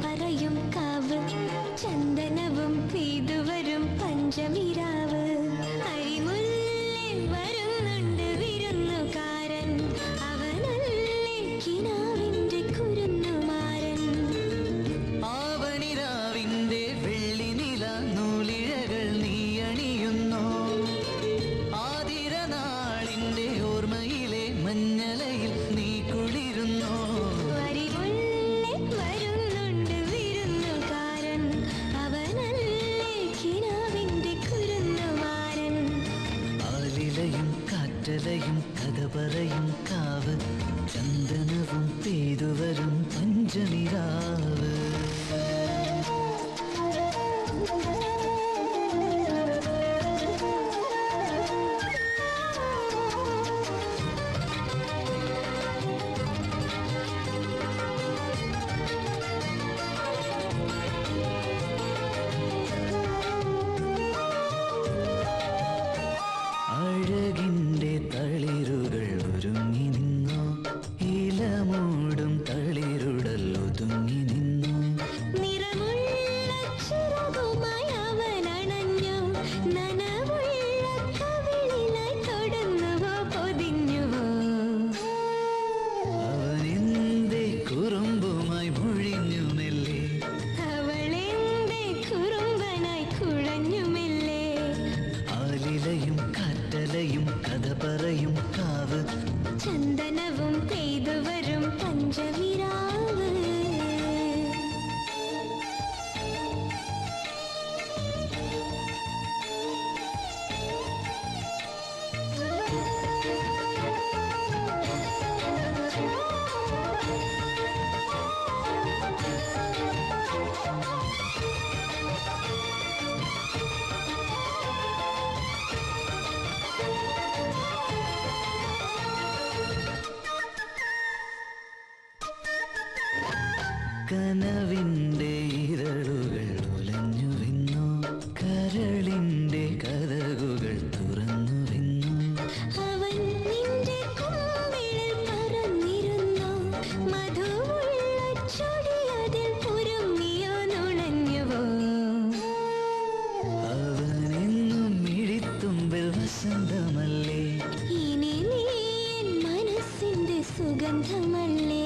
പറയും കാവ് ചന്ദനവും പെയ്തുവരും പഞ്ചമിരാവ് അരിമുല്ലിൽ വരുന്നുണ്ട് വിരുന്നുകാരൻ അവനല്ലേ കിനാവിന്റെ കുരുന്നുമാരൻ ആവണിരാവിന്റെ വെള്ളിനില നൂലിഴകൾ നീ അണിയുന്നു ആതിരനാളിന്റെ ഓർമ്മയിലെ മഞ്ഞലയിൽ നീ കുളിരുന്നു കാറ്റലയും കഥ പറയും കാവ് ചന്ദനവും പെയ്തുവരും പഞ്ചമിരാവ് അഴകിൻ്റെ തളിരുകൾ ഒരുങ്ങി നിന്നു ഇലമൂടും തളിരുടൽ ഒതുങ്ങി നിന്നു നിറമുള്ള ചിറകുമായി അവനണഞ്ഞു നനവുള്ള കവിളിനായി തൊടുന്നുവോ പൊതിഞ്ഞുവോ അവനെന്തേ കുറുമ്പുമായി മൊഴിഞ്ഞുമെല്ലേ അവളെന്തേ കുറുമ്പനായി കുഴഞ്ഞുമില്ലേ ആലിലയും കാറ്റലയും കഥ പറയും കാവ് ചന്ദനവും പെയ്തുവരും പഞ്ചമിരാവ് കനവിൻ്റെ ഇതളുകൾ ഉലഞ്ഞു വിന്നു കരളിൻ്റെ കഥകുകൾ തുറന്നു വിന്നു അവൻ നിന്റെ കുമ്പിളിൽ പറന്നിരുന്നു മധുവുള്ള ചൊടിയതിൽ പുരുങ്ങിയോ നുണഞ്ഞുവോ അവനെന്നും മിഴിത്തുമ്പിൽ വസന്തമല്ലേ ഇനി നീ എൻ മനസ്സിന്റെ സുഗന്ധമല്ലേ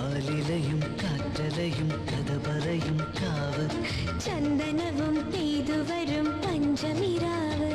ആലിലയും കാറ്റലയും കഥ പറയും കാവ് ചന്ദനവും പെയ്തുവരും പഞ്ചമിരാവ്